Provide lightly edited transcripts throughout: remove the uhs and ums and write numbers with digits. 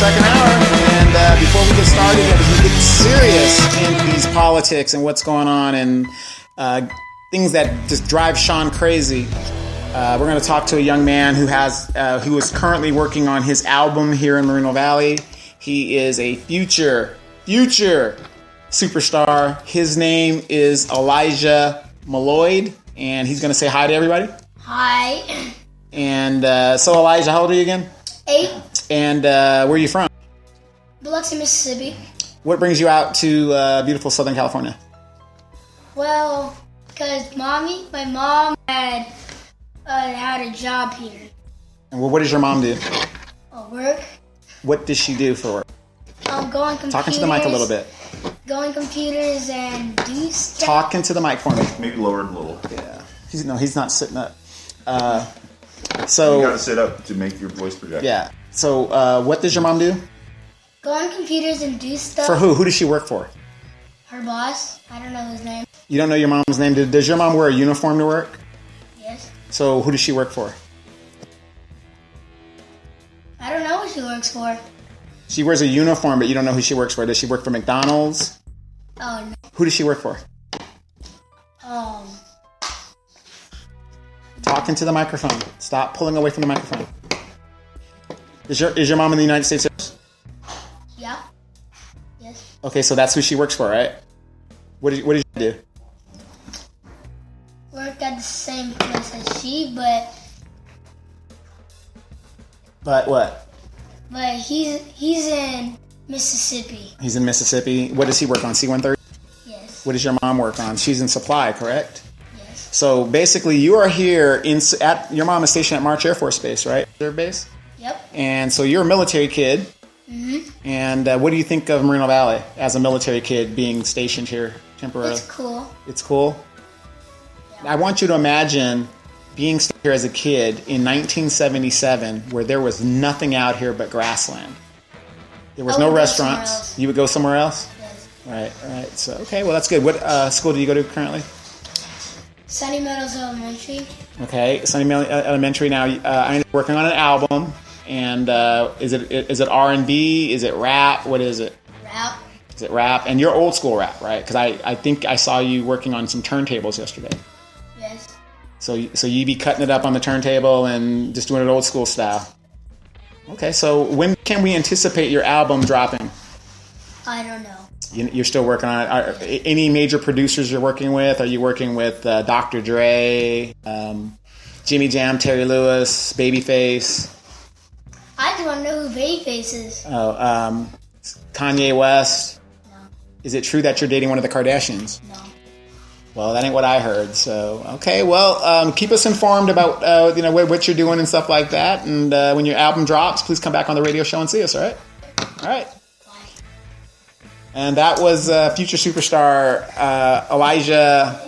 second hour. And before we get started, we get serious in these politics and what's going on and things that just drive Sean crazy. We're going to talk to a young man who is currently working on his album here in Moreno Valley. He is a future superstar. His name is Elijah Malloyd, and he's going to say hi to everybody. Hi. And so, Elijah, how old are you again? 8. And where are you from? Biloxi, Mississippi. What brings you out to beautiful Southern California? Well, because my mom had a job here. And what does your mom do? Work. What does she do for work? Go on computers. Talking to the mic a little bit. Go on computers and do stuff. Talking to the mic for me. Maybe lower it a little. Yeah. He's not sitting up. So you got to sit up to make your voice project. Yeah. So what does your mom do? Go on computers and do stuff. For who? Who does she work for? Her boss. I don't know his name. You don't know your mom's name? Does your mom wear a uniform to work? Yes. So who does she work for? I don't know what she works for. She wears a uniform, but you don't know who she works for. Does she work for McDonald's? Oh, no. Who does she work for? Talking to the microphone. Stop pulling away from the microphone. Is your mom in the United States? Yeah. Yes. Okay, so that's who she works for, right? What did you do? Work at the same place as she, but What? But he's in Mississippi. He's in Mississippi. What does he work on? C-130? Yes. What does your mom work on? She's in supply, correct? Yes. So basically, you are here your mom is stationed at March Air Force Base, right? Reserve base. Yep. And so you're a military kid. Mm-hmm. And what do you think of Moreno Valley as a military kid being stationed here temporarily? It's cool. It's cool. Yeah. I want you to imagine being here as a kid in 1977, where there was nothing out here but grassland. There was no restaurants. You would go somewhere else? Yes. Right. So, okay, well, that's good. What school do you go to currently? Sunny Meadows Elementary. Okay, Sunny Meadows Elementary. Now, I'm working on an album, and is it R&B? Is it rap? What is it? Rap. Is it rap? And you're old school rap, right? Because I think I saw you working on some turntables yesterday. Yes. So you be cutting it up on the turntable and just doing it old school style. Okay, so when can we anticipate your album dropping? I don't know. You're still working on it. Any major producers you're working with? Are you working with Dr. Dre, Jimmy Jam, Terry Lewis, Babyface? I don't know who Babyface is. Oh, Kanye West? No. Is it true that you're dating one of the Kardashians? No. Well, that ain't what I heard. So, okay. Well, keep us informed about what you're doing and stuff like that. And when your album drops, please come back on the radio show and see us. All right. All right. Bye. And that was future superstar Elijah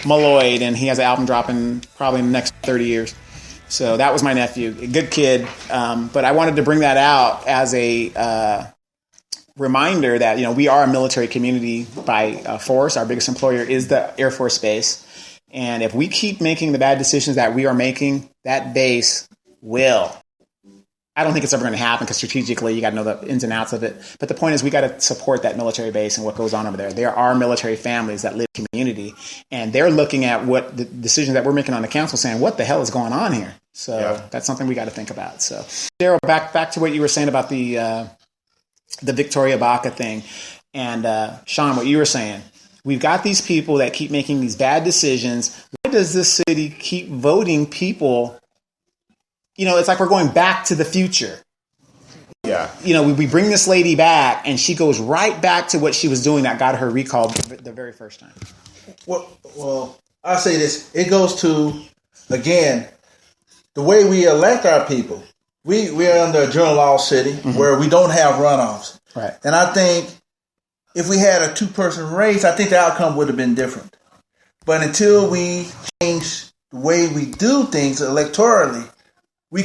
Malloyd, and he has an album dropping probably in the next 30 years. So that was my nephew, a good kid. But I wanted to bring that out as a reminder that we are a military community by force. Our biggest employer is the Air Force Base, and if we keep making the bad decisions that we are making, that base will. I don't think it's ever going to happen because strategically you got to know the ins and outs of it. But the point is, we got to support that military base and what goes on over there. There are military families that live in the community, and they're looking at what the decisions that we're making on the council, saying, "What the hell is going on here?" So That's something we got to think about. So, Daryl, back to what you were saying about the Victoria Baca thing. And Sean, what you were saying, we've got these people that keep making these bad decisions. Why does this city keep voting people? It's like we're going back to the future. Yeah. We bring this lady back, and she goes right back to what she was doing that got her recalled the very first time. Well, I'll say this. It goes to, again, the way we elect our people. We are under a general law city where we don't have runoffs. Right. And I think if we had a 2-person race, I think the outcome would have been different. But until we change the way we do things electorally, we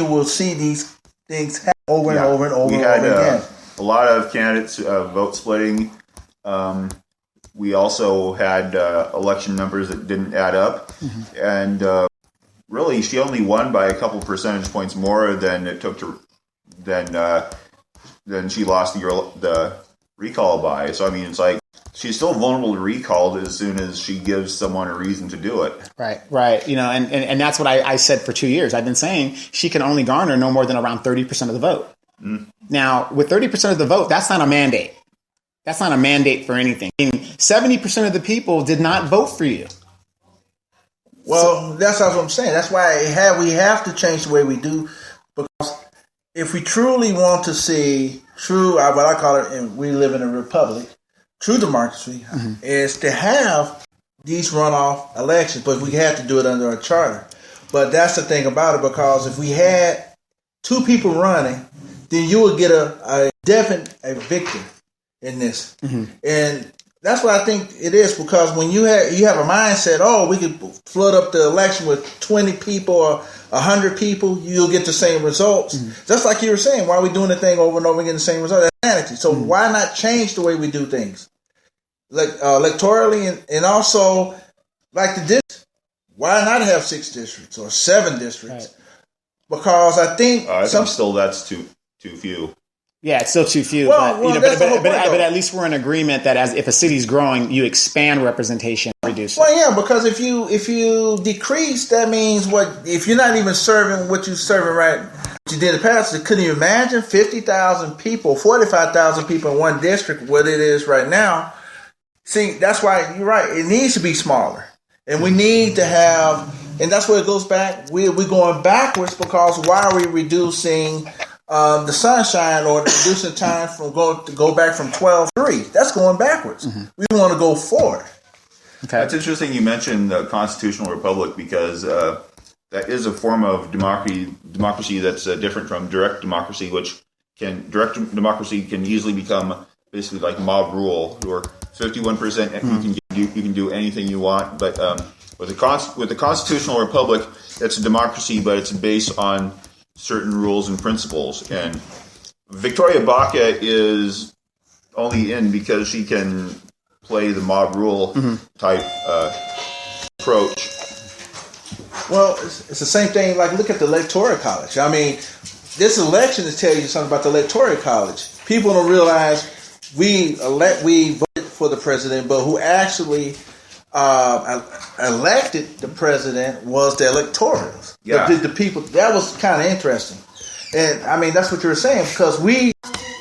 will see these things happen over and over and over we and had, over again. A lot of candidates vote splitting. We also had election numbers that didn't add up. And really, she only won by a couple percentage points more than it took to than she lost the recall by. So I mean, it's like she's still vulnerable to recall as soon as she gives someone a reason to do it. Right. You know, and that's what I said for 2 years. I've been saying she can only garner no more than around 30% of the vote. Now, with 30% of the vote, that's not a mandate. That's not a mandate for anything. I mean, 70% of the people did not vote for you. Well, that's what I'm saying. That's why we have to change the way we do, because if we truly want to see true, what I call it, and we live in a republic, true democracy is to have these runoff elections, but we have to do it under a charter. But that's the thing about it, because if we had two people running, then you would get a definite victor in this. And that's what I think it is, because when you have a mindset, oh, we could flood up the election with 20 people or 100 people, you'll get the same results. Just like you were saying, why are we doing the thing over and over again, the same result? That's vanity. So why not change the way we do things? Like electorally, and also like the districts. Why not have 6 districts or 7 districts? Right. Because I think still that's too few. Yeah, it's still too few. Well, but at least we're in agreement that if a city's growing, you expand representation, reduce it. Well, yeah, because if you decrease, that means if you're not even serving what you're serving right, what you did in the past. Couldn't you imagine 50,000 people, 45,000 people in one district, what it is right now? See, that's why you're right. It needs to be smaller, and we need to have, and that's where it goes back. We're going backwards, because why are we reducing the sunshine, or reducing time from go back from 12 to 3? That's going backwards. We want to go forward. Okay. It's interesting you mentioned the constitutional republic, because that is a form of democracy that's different from direct democracy, direct democracy can easily become basically like mob rule, or 51% you can do anything you want. But with the constitutional republic, it's a democracy, but it's based on certain rules and principles. And Victoria Baca is only in because she can play the mob rule type approach. Well, it's the same thing. Like, look at the Electoral College. I mean, this election is telling you something about the Electoral College. People don't realize we voted for the president, but who actually elected the president was the electors. Yeah. The people. That was kind of interesting. And I mean, that's what you were saying, because we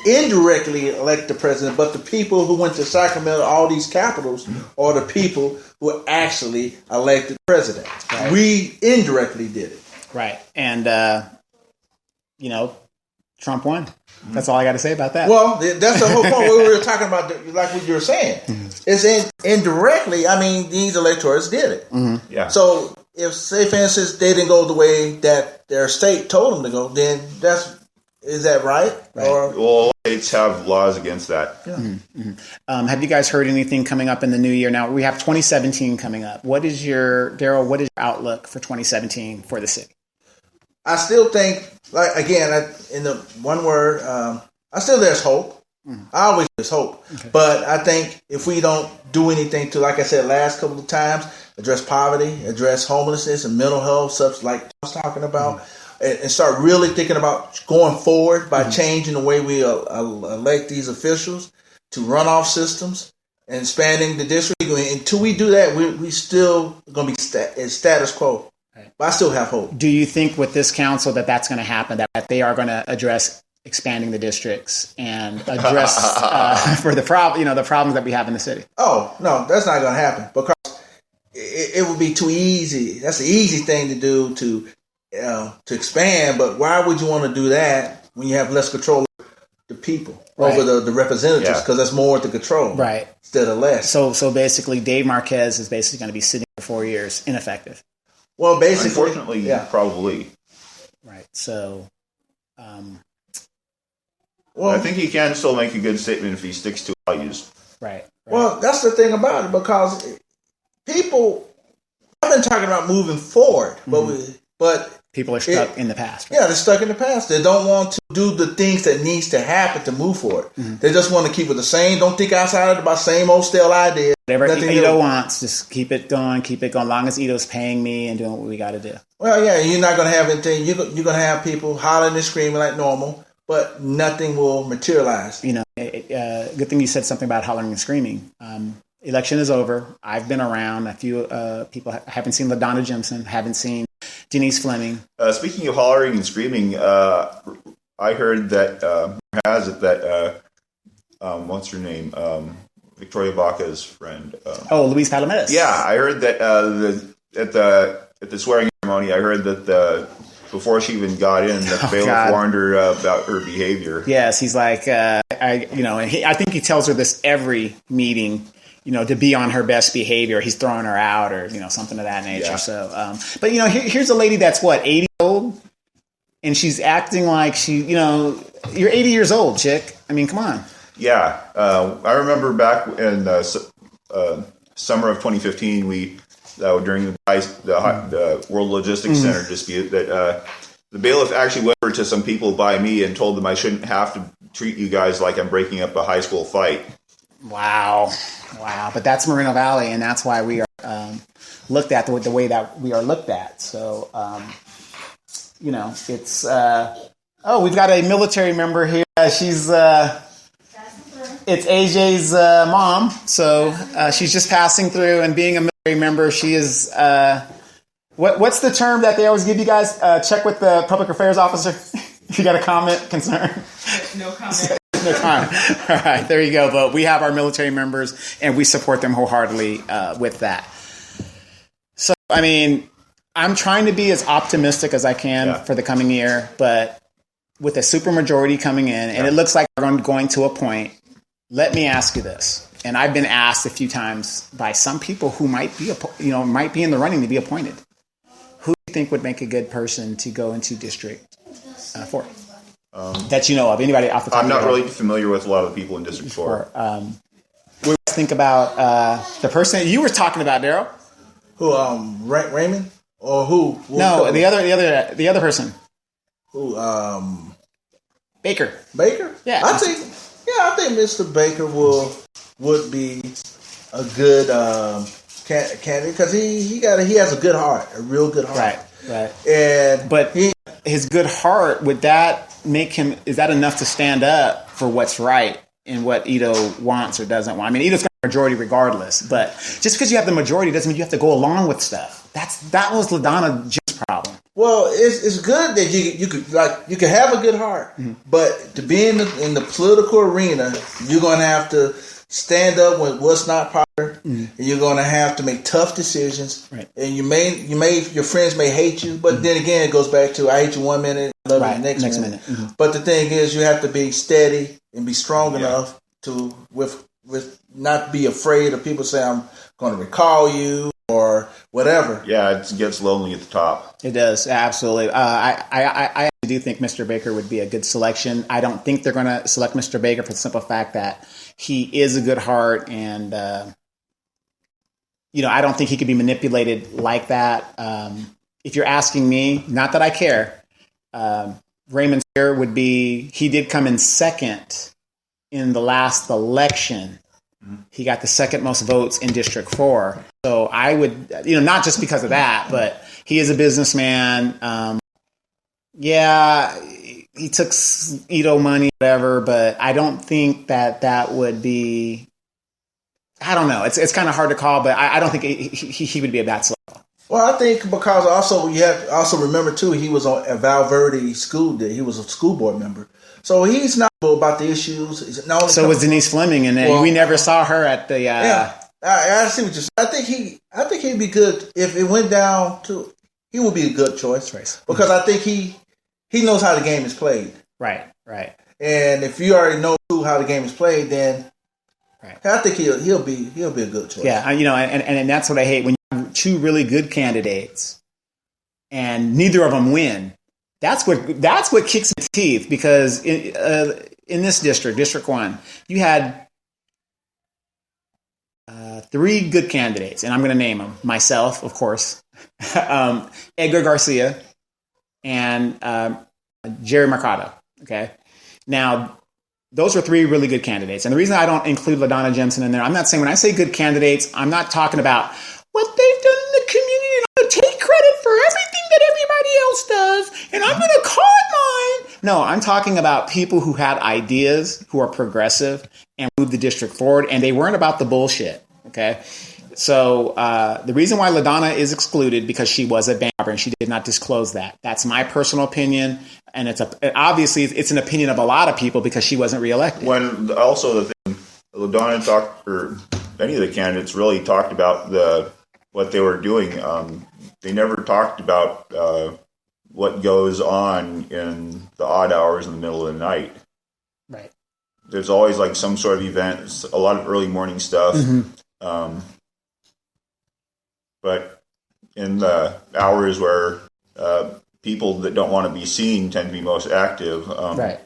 indirectly elect the president, but the people who went to Sacramento, all these capitals, are the people who actually elected the president. Right. We indirectly did it. Right. And, Trump won. That's all I got to say about that. Well, that's the whole point. We were talking about, like what you were saying. It's indirectly, I mean, these electors did it. Yeah. So if, say, for instance, they didn't go the way that their state told them to go, then is that right? Well, states have laws against that. Yeah. Have you guys heard anything coming up in the new year? Now, we have 2017 coming up. What is your outlook for 2017 for the city? I still think, like, again, in the one word, there's hope. I always there's hope. Okay. But I think if we don't do anything to, like I said last couple of times, address poverty, address homelessness and mental health, such like I was talking about, and start really thinking about going forward by changing the way we elect these officials to runoff systems and expanding the district. Until we do that, we still going to be status quo. But I still have hope. Do you think with this council that's going to happen, that they are going to address expanding the districts and address for the problems that we have in the city? Oh, no, that's not going to happen, because it would be too easy. That's the easy thing to do to expand. But why would you want to do that when you have less control of the people over the representatives? Because that's more to control, right? Instead of less. So basically, Dave Marquez is basically going to be sitting for 4 years, ineffective. Well, basically, unfortunately, probably. Right. So, I think he can still make a good statement if he sticks to values. Right. Well, that's the thing about it, because people have been talking about moving forward, but people are stuck in the past. Right? Yeah, they're stuck in the past. They don't want to do the things that needs to happen to move forward. They just want to keep it the same. Don't think outside about same old stale ideas. Whatever Ito wants, just keep it going. As long as Ito's paying me and doing what we got to do. Well, yeah, you're not going to have anything. You're going to have people hollering and screaming like normal. but nothing will materialize. Good thing you said something about hollering and screaming. Election is over. I've been around. A few people haven't seen LaDonna Jimson, haven't seen Denise Fleming. Speaking of hollering and screaming, I heard that what's her name? Victoria Baca's friend. Luis Palomedes. Yeah, I heard that at the swearing ceremony. I heard that before she even got in, the bailiff warned her about her behavior. Yes, he's like, I think he tells her this every meeting. To be on her best behavior, he's throwing her out, or something of that nature. Yeah. So, but here's a lady that's 80 years old, and she's acting like you're 80 years old, chick. I mean, come on. Yeah, I remember back in summer of 2015, we during the World Logistics Center dispute that the bailiff actually went over to some people by me and told them I shouldn't have to treat you guys like I'm breaking up a high school fight. Wow. But that's Moreno Valley, and that's why we are looked at the way that we are looked at. So, it's we've got a military member here. She's it's AJ's mom. So she's just passing through, and being a military member, she is. What's the term that they always give you guys? Check with the public affairs officer if you got a comment, concern. No comment. No comment. All right, there you go. But we have our military members, and we support them wholeheartedly with that. So, I mean, I'm trying to be as optimistic as I can for the coming year, but with a supermajority coming in, and it looks like we're going to a point. Let me ask you this, and I've been asked a few times by some people who might be in the running to be appointed. Who do you think would make a good person to go into District 4? That you know of? Anybody off the top I'm of your not head? really familiar with a lot of the people in District 4. What do you think about the person you were talking about, Daryl? Who? Raymond or who? No, the other person. Who? Baker. Baker? Yeah. I think Mr. Baker would be a good candidate because he has a good heart, a real good heart. Right. But his good heart, would that make him? Is that enough to stand up for what's right and what Ito wants or doesn't want? I mean, Ito's got a majority regardless, but just because you have the majority doesn't mean you have to go along with stuff. That was LaDonna Jim's problem. Well, it's good that you could have a good heart, but to be in the political arena, you're going to have to stand up with what's not popular, and you're going to have to make tough decisions. Right. And your friends may hate you, but then again, it goes back to I hate you 1 minute, I love you the next minute. But the thing is, you have to be steady and be strong enough to with not be afraid of people saying I'm going to recall you or whatever. Yeah, it gets lonely at the top. It does, absolutely. I do think Mr. Baker would be a good selection. I don't think they're going to select Mr. Baker for the simple fact that he is a good heart, and I don't think he could be manipulated like that. If you're asking me, not that I care, Raymond Spear would be. He did come in second in the last election. He got the second most votes in District 4. So I would, not just because of that, but he is a businessman. He took Ito money, whatever, but I don't think that would be, I don't know. It's kind of hard to call, but I don't think he would be a bad selection. Well, I think because also you have to also remember too, he was on a Val Verde school day. He was a school board member. So he's not about the issues. So was Denise Fleming, and we never saw her at the. I see what you're saying. I think he'd be good if it went down to. He would be a good choice because I think he knows how the game is played. Right. And if you already know how the game is played, then I think he'll be a good choice. Yeah, and that's what I hate when you have two really good candidates, and neither of them win. That's what kicks in the teeth, because in this District 1, you had 3 good candidates, and I'm going to name them. Myself, of course, Edgar Garcia, and Jerry Mercado. Okay, now those are 3 really good candidates, and the reason I don't include LaDonna Jimson in there, I'm not saying when I say good candidates, I'm not talking about what they've done in the community, and I'm going to take credit for everything that everybody else does, and I'm going to call it mine, No, I'm talking about people who had ideas, who are progressive, and moved the district forward, and they weren't about the bullshit. Okay, so the reason why LaDonna is excluded because she was a band member and she did not disclose that. That's my personal opinion, and obviously it's an opinion of a lot of people because she wasn't reelected. When also the thing, LaDonna talked, or any of the candidates really talked about what they were doing. They never talked about what goes on in the odd hours in the middle of the night. Right. There's always like some sort of event, a lot of early morning stuff. But in the hours where people that don't want to be seen tend to be most active, Right.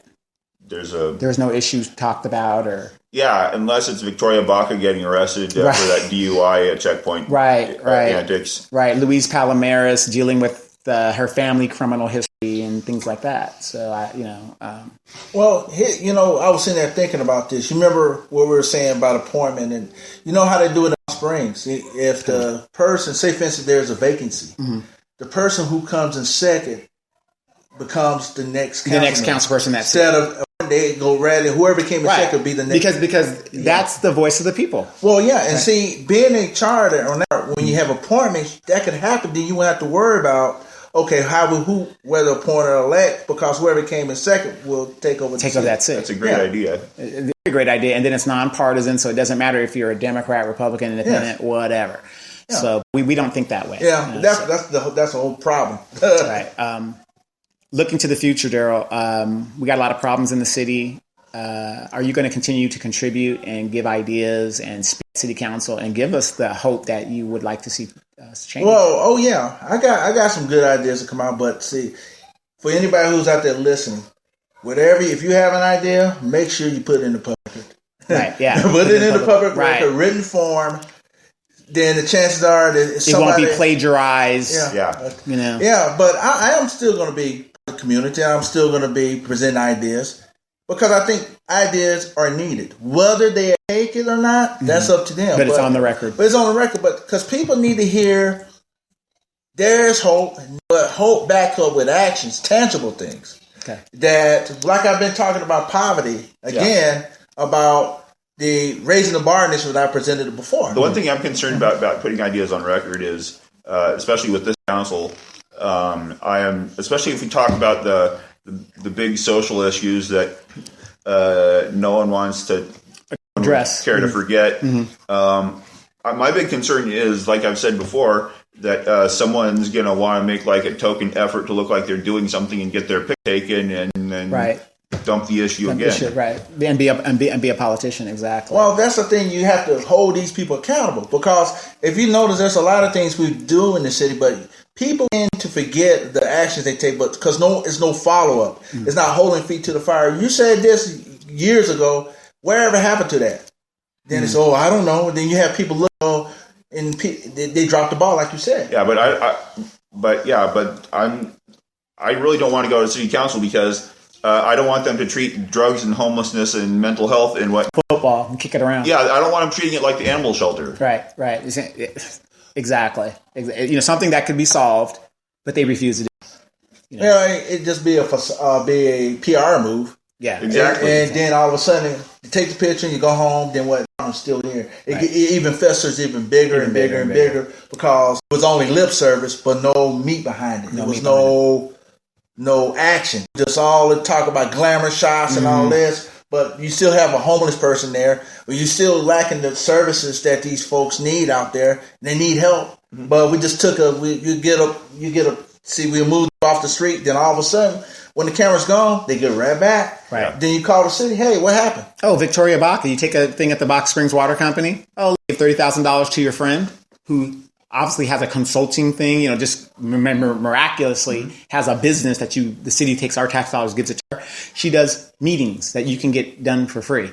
There's no issues talked about, or unless it's Victoria Baca getting arrested for that DUI at checkpoint, right. antics, right. Louise Palomares dealing with her family criminal history and things like that. So Well, I was sitting there thinking about this. You remember what we were saying about appointment, and you know how they do it in Springs. If the person, say for instance, there's a vacancy, the person who comes in second becomes the next council person. Instead of they go right, and whoever came in second would be the next. Because that's the voice of the people. Well, yeah, and see, being a charter or not, when you have appointments, that could happen. Then you won't have to worry about whether appoint or elect, because whoever came in second will take over. That seat. That's a great idea. It's a great idea, and then it's nonpartisan, so it doesn't matter if you're a Democrat, Republican, Independent, whatever. Yeah. So we don't think that way. Yeah, that's the whole problem. Right. Looking to the future, Daryl, we got a lot of problems in the city. Are you going to continue to contribute and give ideas and speak to city council and give us the hope that you would like to see change? Well, yeah, I got some good ideas to come out, but see, for anybody who's out there listening, if you have an idea, make sure you put it in the public. Right, yeah. Put it in the public record, written form. Then the chances are that it won't be plagiarized. Yeah. Yeah, but I am still going to be the community. I'm still going to be presenting ideas because I think ideas are needed. Whether they take it or not, that's up to them. But it's on the record. But it's on the record. But because people need to hear there's hope, but hope backed up with actions, tangible things. Okay. That, like I've been talking about poverty again, about the raising the bar initiative that I presented before. The one thing I'm concerned about putting ideas on record is, especially with this council, especially if we talk about the big social issues that no one wants to address, care to forget. My big concern is, like I've said before, that someone's going to want to make like a token effort to look like they're doing something and get their pick taken and then dump the issue again. Right, and be a politician. Exactly. Well, that's the thing. You have to hold these people accountable, because if you notice, there's a lot of things we do in the city, but people tend to forget the actions they take. But because it's no follow up, it's not holding feet to the fire. You said this years ago. Wherever happened to that? Then it's I don't know. Then you have people look, and they drop the ball, like you said. Yeah, but I really don't want to go to city council because I don't want them to treat drugs and homelessness and mental health and football and kick it around. Yeah, I don't want them treating it like the animal shelter. Right. Exactly. Something that could be solved, but they refuse to do. It just be a PR move. Yeah, exactly. And then all of a sudden, you take the picture and you go home. Then what? I'm still here. It even festers even bigger and bigger because it was only lip service, but no meat behind it. There was no action. Just all the talk about glamour shots and all this, but you still have a homeless person there. Or you still lacking the services that these folks need out there. They need help, but we just we moved off the street. Then all of a sudden, when the camera's gone, they get right back. Right. Then you call the city. Hey, what happened? Oh, Victoria Baca. You take a thing at the Box Springs Water Company. Oh, give $30,000 to your friend who obviously has a consulting thing. Just remember, miraculously has a business that the city takes our tax dollars, gives it to her. She does meetings that you can get done for free.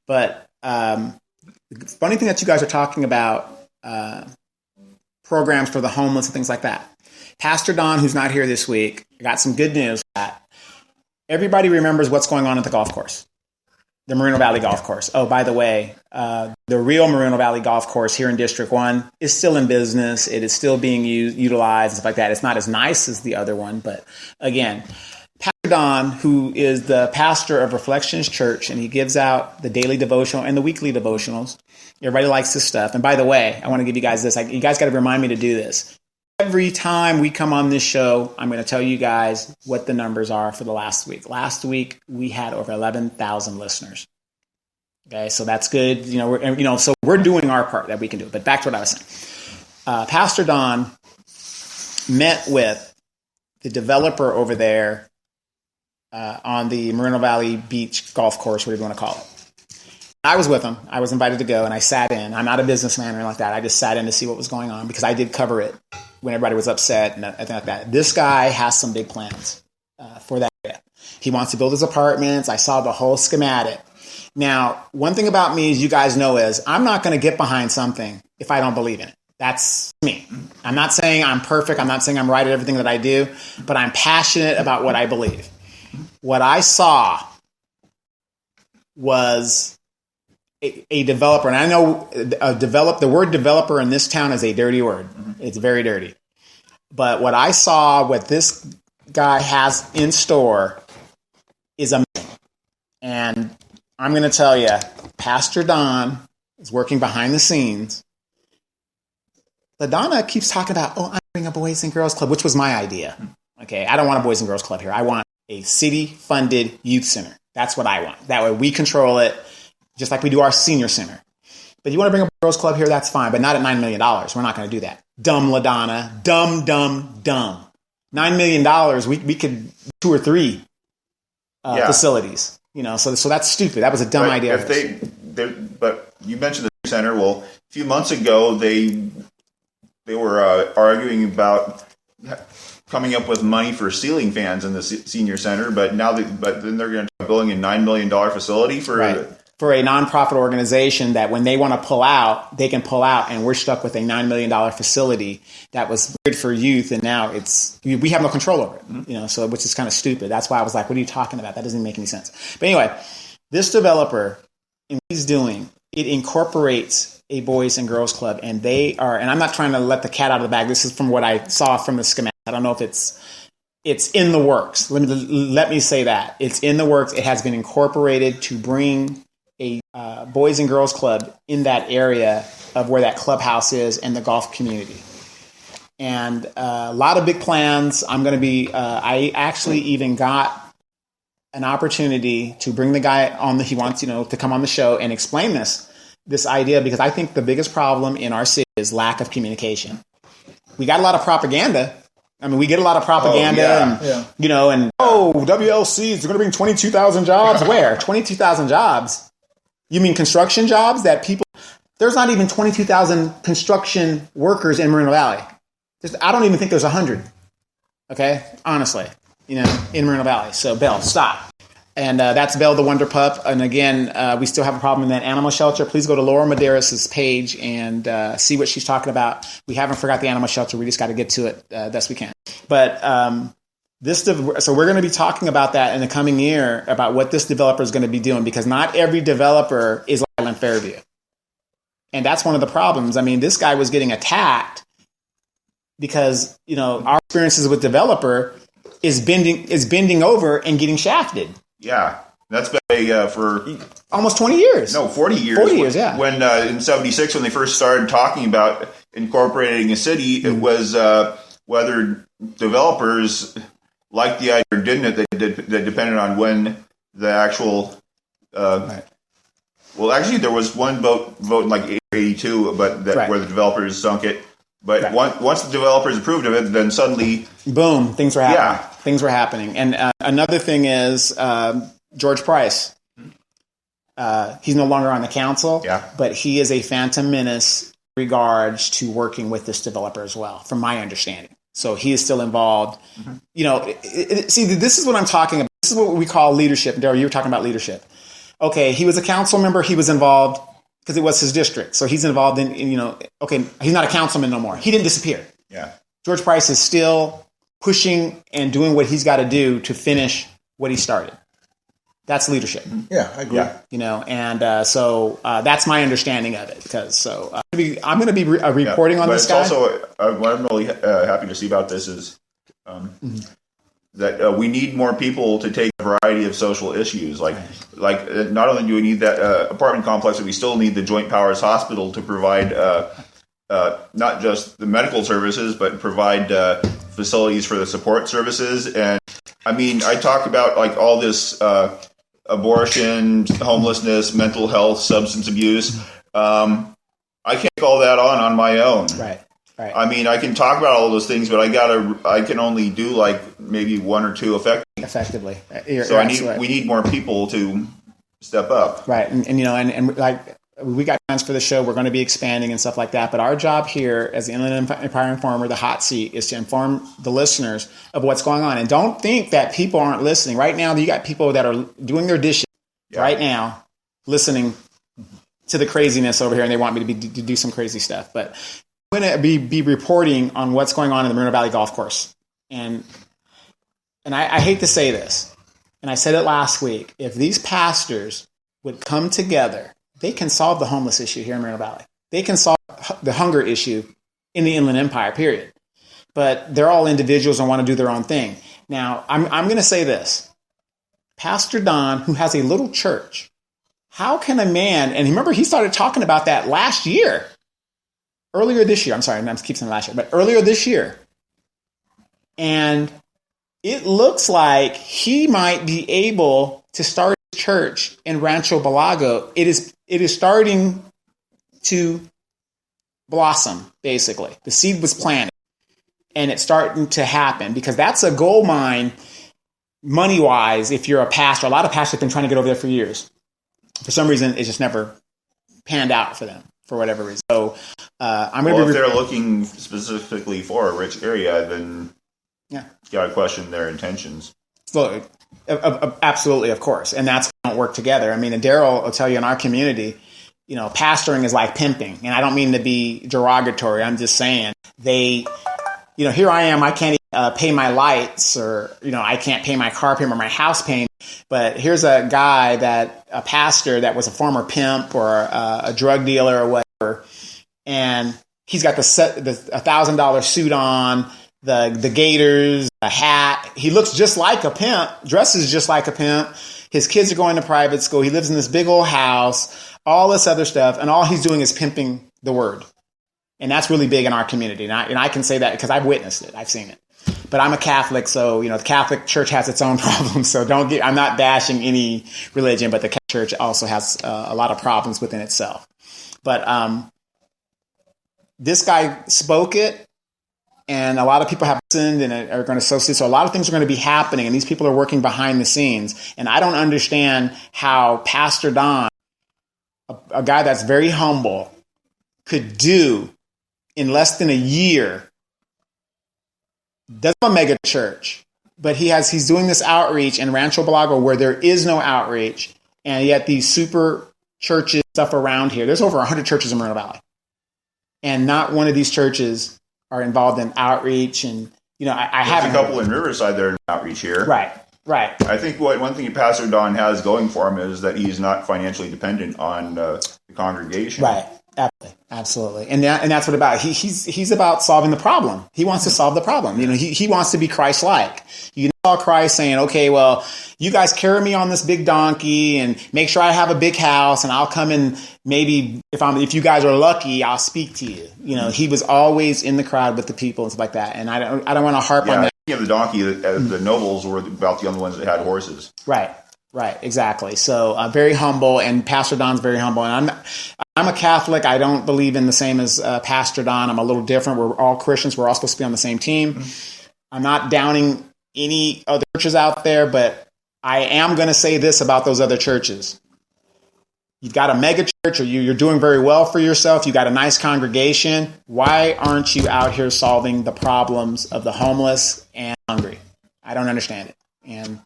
But the funny thing that you guys are talking about, programs for the homeless and things like that. Pastor Don, who's not here this week, got some good news. Everybody remembers what's going on at the golf course, the Moreno Valley Golf Course. Oh, by the way, the real Moreno Valley Golf Course here in District 1 is still in business. It is still being utilized and stuff like that. It's not as nice as the other one, but again, Pastor Don, who is the pastor of Reflections Church, and he gives out the daily devotional and the weekly devotionals. Everybody likes this stuff. And by the way, I want to give you guys this. You guys got to remind me to do this. Every time we come on this show, I'm going to tell you guys what the numbers are for the last week. Last week, we had over 11,000 listeners. Okay, so that's good. So we're doing our part that we can do. But back to what I was saying. Pastor Don met with the developer over there on the Moreno Valley Beach golf course, whatever you want to call it. I was with him. I was invited to go, and I sat in. I'm not a businessman or anything like that. I just sat in to see what was going on because I did cover it when everybody was upset and everything like that. This guy has some big plans for that area. He wants to build his apartments. I saw the whole schematic. Now, one thing about me, as you guys know, is I'm not going to get behind something if I don't believe in it. That's me. I'm not saying I'm perfect. I'm not saying I'm right at everything that I do, but I'm passionate about what I believe. What I saw was a developer, and I know the word developer in this town is a dirty word. It's very dirty. But what I saw, what this guy has in store is amazing. And I'm going to tell you, Pastor Don is working behind the scenes. LaDonna keeps talking about, I'm doing a Boys and Girls Club, which was my idea. Okay, I don't want a Boys and Girls Club here. I want a city-funded youth center. That's what I want. That way we control it, just like we do our senior center. But you want to bring a girls club here, that's fine, but not at $9 million. We're not going to do that. Dumb LaDonna. Dumb. $9 million, we could 2 or 3 facilities. So that's stupid. That was a dumb idea. But you mentioned the center. Well, a few months ago, they were arguing about coming up with money for ceiling fans in the senior center, but then they're going to be building a $9 million facility for a nonprofit organization that when they want to pull out, they can pull out, and we're stuck with a $9 million facility that was good for youth, and now we have no control over it. So which is kind of stupid. That's why I was like, what are you talking about? That doesn't make any sense. But anyway, this developer, and what he's doing, it incorporates a Boys and Girls Club, and they are, and I'm not trying to let the cat out of the bag. This is from what I saw from the schematic. I don't know if it's in the works. Let me say that. It's in the works. It has been incorporated to bring a Boys and Girls Club in that area of where that clubhouse is and the golf community. And a lot of big plans. I'm going to be, I actually even got an opportunity to bring the guy on he wants, to come on the show and explain this idea, because I think the biggest problem in our city is lack of communication. We got a lot of propaganda. I mean, we get a lot of propaganda and WLC is going to bring 22,000 jobs. Where? 22,000 jobs? You mean construction jobs that people, there's not even 22,000 construction workers in Moreno Valley. I don't even think there's 100. Okay. Honestly, in Moreno Valley. So Belle, stop. And that's Belle the Wonder Pup. And again, we still have a problem in that animal shelter. Please go to Laura Medeiros' page and see what she's talking about. We haven't forgot the animal shelter. We just got to get to it best we can. But so we're going to be talking about that in the coming year, about what this developer is going to be doing, because not every developer is like Island Fairview. And that's one of the problems. I mean, this guy was getting attacked because, our experiences with developer is bending over and getting shafted. Yeah, that's been for almost 20 years. No, 40 years. 40 years, yeah. When in '76, when they first started talking about incorporating a city, it was whether developers liked the idea or didn't. That depended on when the actual. Right. Well, actually, there was one vote in like 82, but where the developers sunk it. But once the developers approved of it, then suddenly, boom, things were happening. Yeah. Things were happening. And another thing is George Price. He's no longer on the council, but he is a phantom menace in regards to working with this developer as well, from my understanding. So he is still involved. Mm-hmm. See, this is what I'm talking about. This is what we call leadership. Daryl, you were talking about leadership. Okay, he was a council member. He was involved because it was his district. So he's involved in, okay, he's not a councilman no more. He didn't disappear. Yeah. George Price is still pushing and doing what he's got to do to finish what he started. That's leadership. Yeah, I agree. Yeah. So that's my understanding of it. Because I'm going to be reporting on this guy. Also, what I'm really happy to see about this is that we need more people to take a variety of social issues. Like not only do we need that apartment complex, but we still need the Joint Powers Hospital to provide not just the medical services, but provide facilities for the support services. And I mean, I talk about like all this abortion, homelessness, mental health, substance abuse. I can't call that on my own. Right. I mean, I can talk about all those things, but I can only do like maybe one or two Effectively. We need more people to step up. Right. And like we got plans for the show. We're going to be expanding and stuff like that. But our job here as the Inland Empire Informer, the hot seat, is to inform the listeners of what's going on. And don't think that people aren't listening. Right now, you got people that are doing their dishes right now, listening to the craziness over here, and they want me to do some crazy stuff. But I'm going to be reporting on what's going on in the Moreno Valley Golf Course. And I hate to say this, and I said it last week, if these pastors would come together, they can solve the homeless issue here in Moreno Valley. They can solve the hunger issue in the Inland Empire, period. But they're all individuals and want to do their own thing. Now, I'm going to say this. Pastor Don, who has a little church, how can a man, and remember he started talking about that earlier this year, I'm sorry, I keep saying last year, but earlier this year. And it looks like he might be able to start a church in Rancho Balago. It is starting to blossom, basically. The seed was planted, and it's starting to happen because that's a gold mine money-wise if you're a pastor. A lot of pastors have been trying to get over there for years. For some reason, it just never panned out for them, for whatever reason. So I'm going to if they're looking specifically for a rich area, then you got to question their intentions. So, absolutely, of course. And that's going to work together. I mean, and Daryl will tell you in our community, pastoring is like pimping. And I don't mean to be derogatory. I'm just saying here I am. I can't pay my lights or, I can't pay my car payment or my house payment. But here's a guy a pastor that was a former pimp or a drug dealer or whatever. And he's got the $1,000 suit on, the gaiters, a hat. He looks just like a pimp, dresses just like a pimp. His kids are going to private school. He lives in this big old house, all this other stuff. And all he's doing is pimping the word. And that's really big in our community. And I can say that because I've witnessed it. I've seen it. But I'm a Catholic, so, the Catholic Church has its own problems. So I'm not bashing any religion, but the Catholic Church also has a lot of problems within itself. But this guy spoke it, and a lot of people have listened and are going to associate. So a lot of things are going to be happening, and these people are working behind the scenes. And I don't understand how Pastor Don, a guy that's very humble, could do in less than a year. Doesn't have a mega church, but he's doing this outreach in Rancho Balago where there is no outreach, and yet these super churches stuff around here. There's over 100 churches in Moreno Valley, and not one of these churches are involved in outreach. And I have a couple in Riverside that are in outreach here. Right. I think one thing Pastor Don has going for him is that he's not financially dependent on the congregation. Right. Absolutely. And that's what about. He's about solving the problem. He wants to solve the problem. He wants to be Christ-like. You saw Christ saying, okay, well, you guys carry me on this big donkey and make sure I have a big house, and I'll come and maybe if you guys are lucky, I'll speak to you. He was always in the crowd with the people and stuff like that. And I don't want to harp on that. The donkey, the nobles were about the only ones that had horses. Right, exactly. So very humble, and Pastor Don's very humble. And I'm a Catholic. I don't believe in the same as Pastor Don. I'm a little different. We're all Christians. We're all supposed to be on the same team. Mm-hmm. I'm not downing any other churches out there, but I am going to say this about those other churches. You've got a mega church, or you're doing very well for yourself. You got a nice congregation. Why aren't you out here solving the problems of the homeless and hungry? I don't understand it. And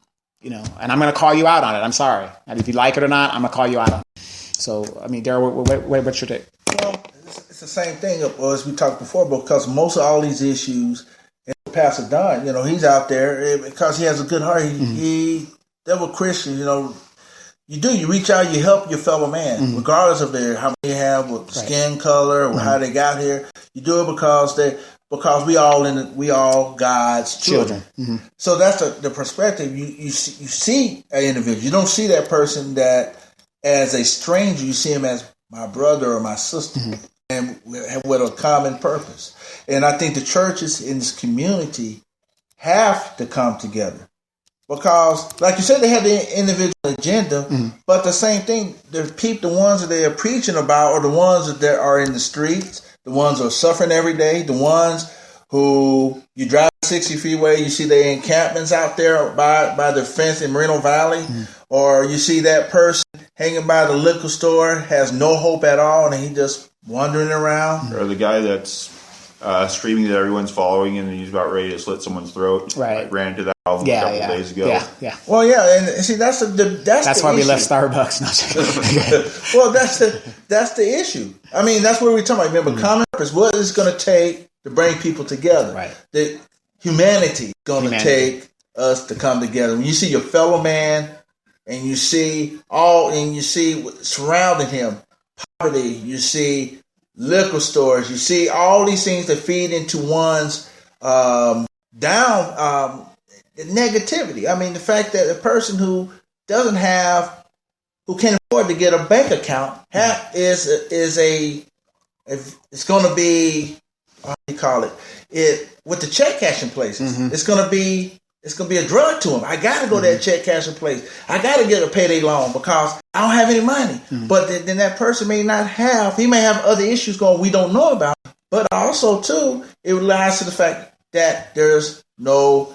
and I'm going to call you out on it. I'm sorry. And if you like it or not, I'm going to call you out on it. So, I mean, Daryl, what's your take? It's the same thing as we talked before, because most of all these issues, and Pastor Don, he's out there because he has a good heart. They're Christians, you reach out, you help your fellow man, regardless of how they have, what skin color, or how they got here. You do it because because we all God's children. So that's the perspective. You see an individual. You don't see that person that as a stranger. You see him as my brother or my sister, and with a common purpose. And I think the churches in this community have to come together. Because, like you said, they have the individual agenda, but the same thing, the ones that they are preaching about are the ones that are in the streets, the ones who are suffering every day, the ones who you drive 60 freeway, you see their encampments out there by the fence in Moreno Valley, or you see that person hanging by the liquor store, has no hope at all, and he just wandering around. Or the guy that's screaming that everyone's following and he's about ready to slit someone's throat. Right. I ran into that album a couple days ago. Yeah. Well, yeah, and see that's why we issue. left Starbucks. No. Well, that's the issue. I mean, that's what we're talking about. Remember, common purpose. What is going to take to bring people together? Right. The humanity is going to take us to come together. When you see your fellow man, and you see surrounding him poverty, you see liquor stores, you see all these things that feed into one's negativity. I mean, the fact that a person who can't afford to get a bank account it's going to be, how do you call it with the check cashing places. It's going to be a drug to him. I got to go to that check cashing place. I got to get a payday loan because I don't have any money. But then that person may have other issues we don't know about. But also, too, it relies to the fact that there's no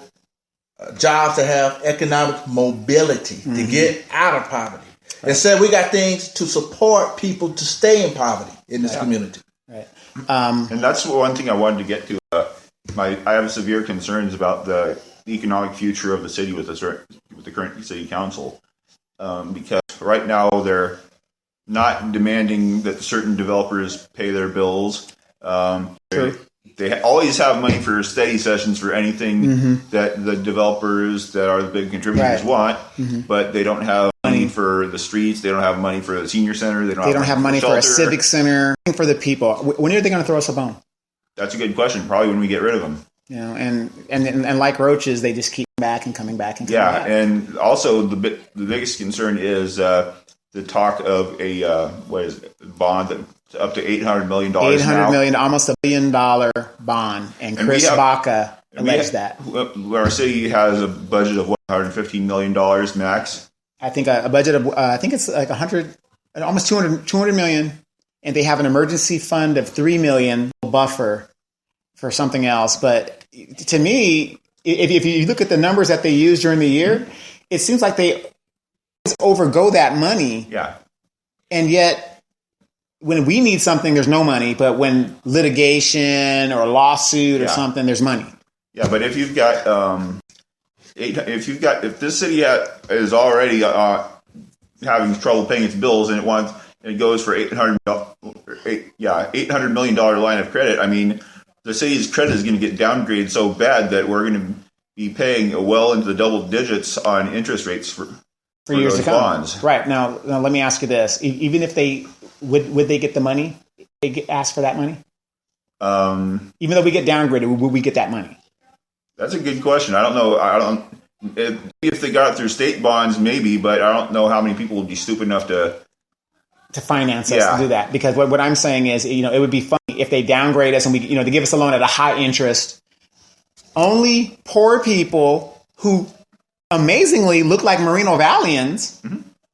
jobs that have economic mobility to get out of poverty. Right. Instead, we got things to support people to stay in poverty in this community. Right. And that's one thing I wanted to get to. I have severe concerns about the economic future of the city with the current city council, because right now they're not demanding that certain developers pay their bills. They always have money for study sessions for anything that the developers that are the big contributors want, but they don't have money for the streets. They don't have money for the senior center. They don't have money for a civic center for the people. When are they going to throw us a bone? That's a good question. Probably when we get rid of them. And like roaches, they just keep coming back. And also the biggest concern is the talk of a bond that up to $800 million. $800 million, almost $1 billion bond, and Chris Baca alleged that. Our city has a budget of $115 million max. I think a budget of it's like 100, almost 200 million, and they have an emergency fund of $3 million buffer for something else. But to me, if you look at the numbers that they use during the year, it seems like they overgo that money. Yeah. And yet, when we need something, there's no money. But when litigation or a lawsuit or something, there's money. Yeah, but if you've got if this city is already having trouble paying its bills and it goes for $800 million line of credit, I mean, the city's credit is going to get downgraded so bad that we're going to be paying well into the double digits on interest rates for years to come. Bonds. Right. Now let me ask you this: even if they would they get the money? They ask for that money? Even though we get downgraded, would we get that money? That's a good question. I don't know. If they got it through state bonds, maybe, but I don't know how many people would be stupid enough to finance us to do that. Because what I'm saying is, it would be funny if they downgrade us and they give us a loan at a high interest. Only poor people who amazingly look like Moreno Valleyans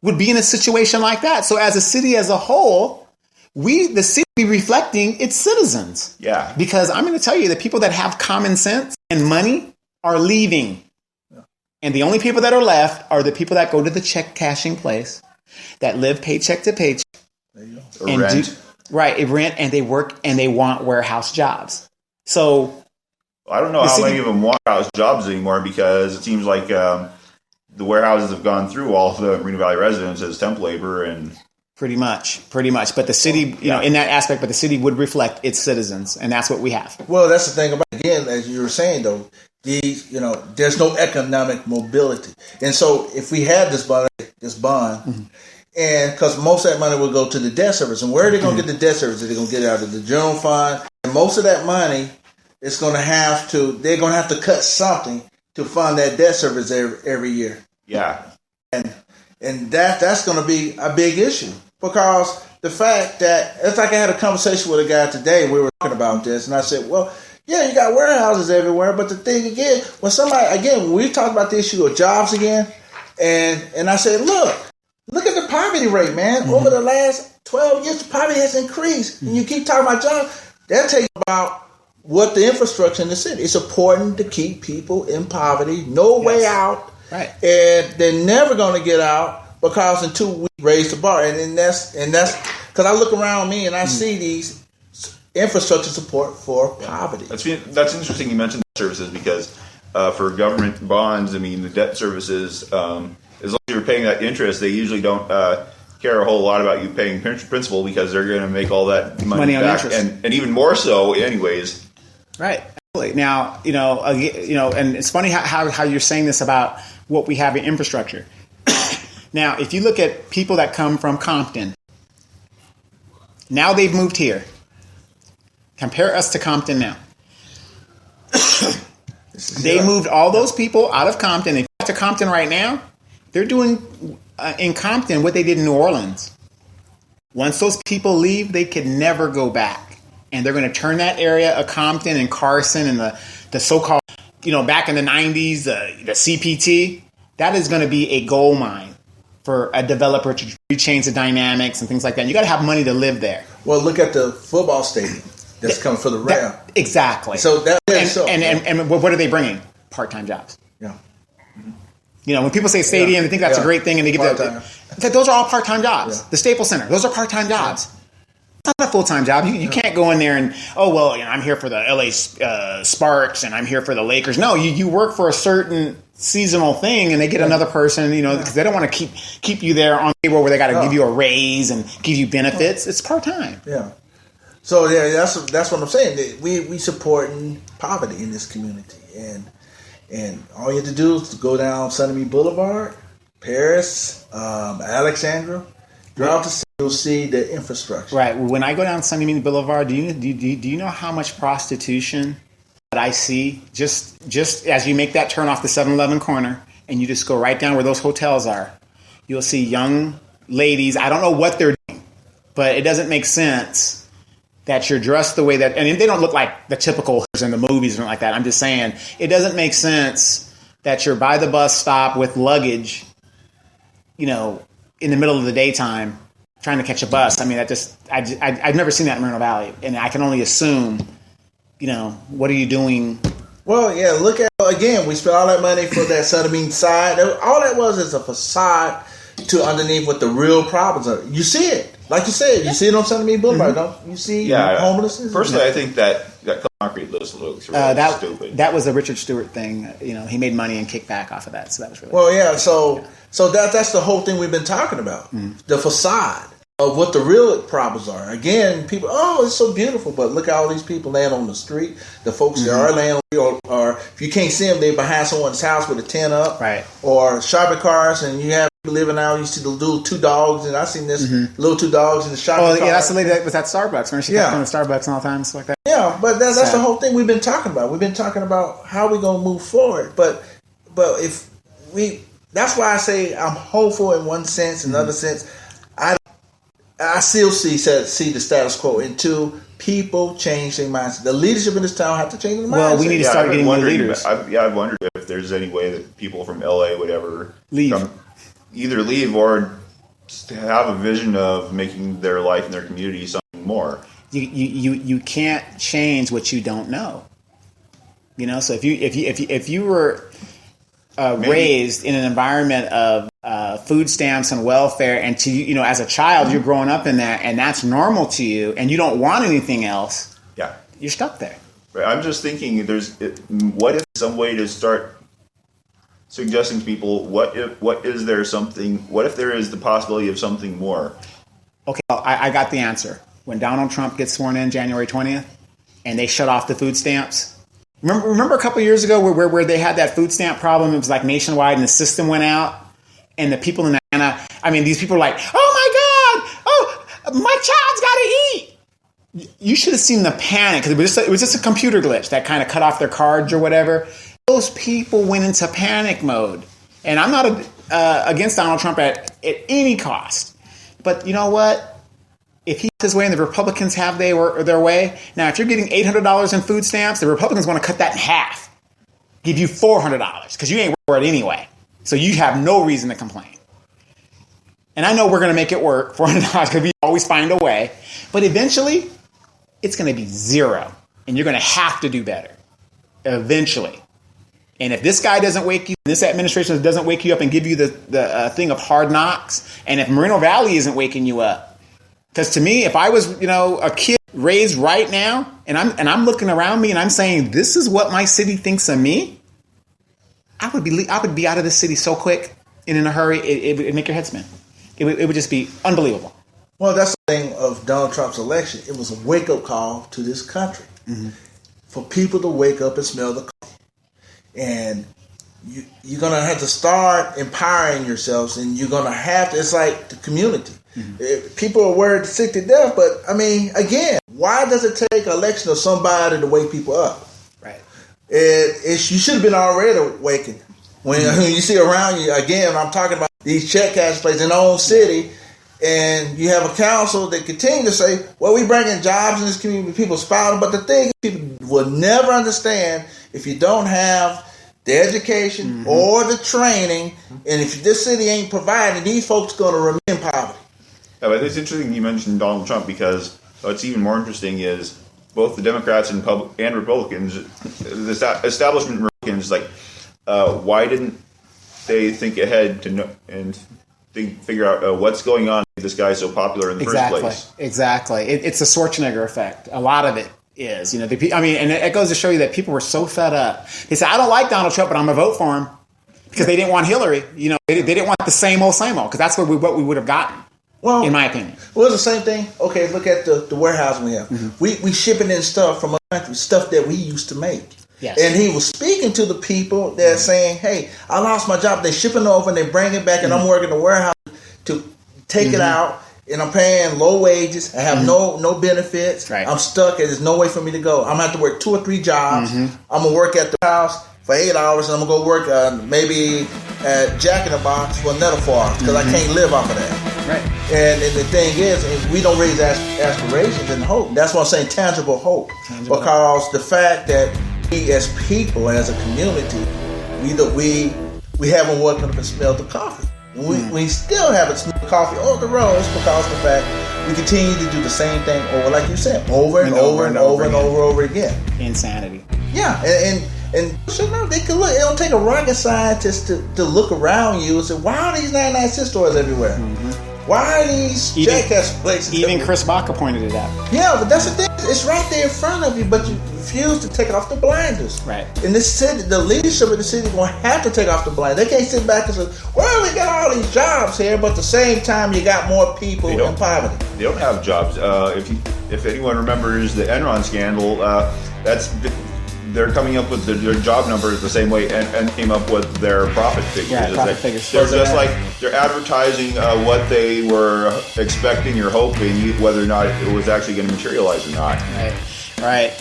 would be in a situation like that. So as a city as a whole, the city be reflecting its citizens. Yeah. Because I'm going to tell you, the people that have common sense and money are leaving. Yeah. And the only people that are left are the people that go to the check cashing place, that live paycheck to paycheck. There you go. Or rent. Rent, and they work and they want warehouse jobs. So I don't know how many of them want warehouse jobs anymore, because it seems like the warehouses have gone through all of the Moreno Valley residents as temp labor and pretty much. But the city, in that aspect, but the city would reflect its citizens, and that's what we have. Well, that's the thing about, again, as you were saying though, there's no economic mobility, and so if we had this bond, and because most of that money will go to the debt service, and where are they going to get the debt service? Are they going to get it out of the general fund? And most of that money they're going to have to cut something to fund that debt service every year. Yeah. And that's going to be a big issue, because the fact that, it's like I had a conversation with a guy today, we were talking about this, and I said, well, yeah, you got warehouses everywhere, but the thing again, we talked about the issue of jobs again, and I said, look at the poverty rate, man. Over the last 12 years, poverty has increased. And you keep talking about jobs, that tells you about what the infrastructure in the city. It's important to keep people in poverty, no way out. Right. And they're never going to get out, because until we raise the bar. And that's because I look around me and I see these infrastructure support for poverty. That's interesting you mentioned debt services, because for government bonds, I mean, the debt services, as long as you're paying that interest, they usually don't care a whole lot about you paying principal, because they're going to make all that money on back, interest. and even more so anyways. Right. Now, and it's funny how you're saying this about what we have in infrastructure. Now, if you look at people that come from Compton, now they've moved here. Compare us to Compton now. They moved all those people out of Compton. If you go to Compton right now, they're doing in Compton what they did in New Orleans. Once those people leave, they can never go back. And they're going to turn that area of Compton and Carson and the so-called, back in the 90s, the CPT, that is going to be a gold mine for a developer to change the dynamics and things like that. And you got to have money to live there. Well, look at the football stadium that's coming for the rail. Exactly. So and what are they bringing? Part-time jobs. Yeah. When people say stadium, they think that's a great thing, and they give those are all part-time jobs. Yeah. The Staples Center, those are part-time jobs. It's not a full-time job. You can't go in there and, I'm here for the LA Sparks and I'm here for the Lakers. No, you work for a certain seasonal thing, and they get another person, because they don't want to keep you there on payroll where they got to give you a raise and give you benefits. It's part-time. Yeah. So that's what I'm saying. We supporting poverty in this community, and all you have to do is go down Sunny Boulevard, Paris, Alexandra, drive to city, you'll see the infrastructure. Right. When I go down Sunny Boulevard, do you know how much prostitution that I see just as you make that turn off the 7-Eleven corner and you just go right down where those hotels are? You'll see young ladies. I don't know what they're doing, but it doesn't make sense that you're dressed the way that, and they don't look like the typical in the movies or like that. I'm just saying it doesn't make sense that you're by the bus stop with luggage, in the middle of the daytime trying to catch a bus. I mean, I've never seen that in Moreno Valley, and I can only assume, what are you doing? Well, yeah, look at, again, we spent all that money for that Sunbeam side. All that was is a facade to underneath what the real problems are. You see it. Like you said, you see it on Sunbeam Boulevard, don't you? See homelessness? Personally, I think that concrete looks really stupid. That was a Richard Stewart thing. He made money and kicked back off of that, so that was really well, yeah. So that's the whole thing we've been talking about, the facade of what the real problems are. Again, people, it's so beautiful, but look at all these people laying on the street. The folks that are laying on the street, or if you can't see them, they're behind someone's house with a tent up, right? Or shopping carts, and you have people living out. You see the little two dogs, and I seen this little two dogs in the shopping cart. Oh, yeah, that's the lady that was at Starbucks. Remember, she kept coming to Starbucks all the time, stuff like that. Yeah, but that's the whole thing we've been talking about. We've been talking about how we're going to move forward. But if we, that's why I say I'm hopeful in one sense. In another sense, I still see the status quo until people change their mindset. The leadership in this town have to change their mindset. Well, we need to start getting new leaders. I've wondered if there's any way that people from LA would ever either leave or have a vision of making their life and their community something more. You can't change what you don't know. So if you were raised in an environment of food stamps and welfare, and as a child you're growing up in that, and that's normal to you, and you don't want anything else, you're stuck there. Right. I'm just thinking, what if some way to start suggesting to people, what if there is the possibility of something more? Okay, I got the answer. When Donald Trump gets sworn in January 20th, and they shut off the food stamps. Remember a couple of years ago where they had that food stamp problem? It was like nationwide, and the system went out, and the people in Atlanta, these people are like, oh my God, my child's got to eat. You should have seen the panic because it was just a computer glitch that kind of cut off their cards or whatever. Those people went into panic mode. And I'm not against Donald Trump at any cost. But you know what? If he has his way and the Republicans have their way, now if you're getting $800 in food stamps, the Republicans want to cut that in half. Give you $400 because you ain't for it anyway. So you have no reason to complain. And I know we're going to make it work, $400, because we always find a way. But eventually, it's going to be zero. And you're going to have to do better. Eventually. And if this guy doesn't wake you, this administration doesn't wake you up and give you the thing of hard knocks, and if Moreno Valley isn't waking you up, because to me, if I was, a kid raised right now, and I'm looking around me and I'm saying, this is what my city thinks of me, I would be out of this city so quick and in a hurry, it would make your head spin. It would just be unbelievable. Well, that's the thing of Donald Trump's election. It was a wake-up call to this country. Mm-hmm. For people to wake up and smell the coffee. And you're going to have to start empowering yourselves, and you're going to have to, it's like the community. Mm-hmm. People are worried sick to death, but I mean, again, why does it take an election of somebody to wake people up? Right. You should have been already awakened. When you see around you, again, I'm talking about these check cash places in our own city, and you have a council that continue to say, well, we bringing jobs in this community, people spouting, but the thing is, people will never understand if you don't have the education or the training, and if this city ain't providing, these folks going to remain in poverty. Yeah, but it's interesting you mentioned Donald Trump, because what's even more interesting is both the Democrats and Republicans, the establishment Republicans, why didn't they think ahead to know and figure out what's going on? This guy's so popular in the first place. Exactly. It's the Schwarzenegger effect. A lot of it is, and it goes to show you that people were so fed up. They said, I don't like Donald Trump, but I'm going to vote for him because they didn't want Hillary. They didn't want the same old, because that's what we would have gotten. Well, in my opinion. Well, it's the same thing. Okay, look at the warehousing we have. Mm-hmm. We shipping in stuff from other countries, stuff that we used to make. Yes. And he was speaking to the people that saying, hey, I lost my job. They shipping over and they bring it back, and I'm working the warehouse to take it out, and I'm paying low wages. I have no benefits. Right. I'm stuck, and there's no way for me to go. I'm going to have to work 2 or 3 jobs. I'm going to work at the house for 8 hours, and I'm going to go work maybe at Jack in the Box for another 4 hours because I can't live off of that. Right. And the thing is, we don't raise aspirations and hope. That's why I'm saying tangible hope. Because the fact that we as people, as a community, we haven't woken up and smelled the coffee. We still haven't smelled the coffee or the rose because of the fact we continue to do the same thing over, like you said, over and over again. Insanity. Yeah, and so no, they can look. It don't take a rocket scientist to look around you and say, "Why are these 99 cent stores everywhere? Why are these jackass places?" Even Chris Baca pointed it out. Yeah, but that's the thing. It's right there in front of you, but you refuse to take off the blinders. Right. In this city, the leadership of the city is going to have to take off the blinders. They can't sit back and say, "Well, we got all these jobs here," but at the same time, you got more people in poverty. They don't have jobs. If anyone remembers the Enron scandal, they're coming up with their job numbers the same way and came up with their profit figures. Yeah, profit figures. They're just like they're advertising what they were expecting or hoping, whether or not it was actually going to materialize or not. Right.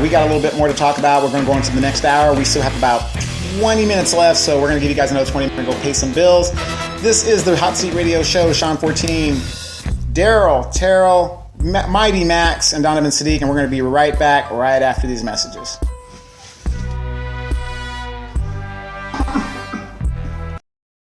We got a little bit more to talk about. We're going to go into the next hour. We still have about 20 minutes left, so we're going to give you guys another 20 minutes to go pay some bills. This is the Hot Seat Radio Show. Sean 14, Daryl, Terrell, Mighty Max, and Donovan Sadiq, and we're going to be right back right after these messages.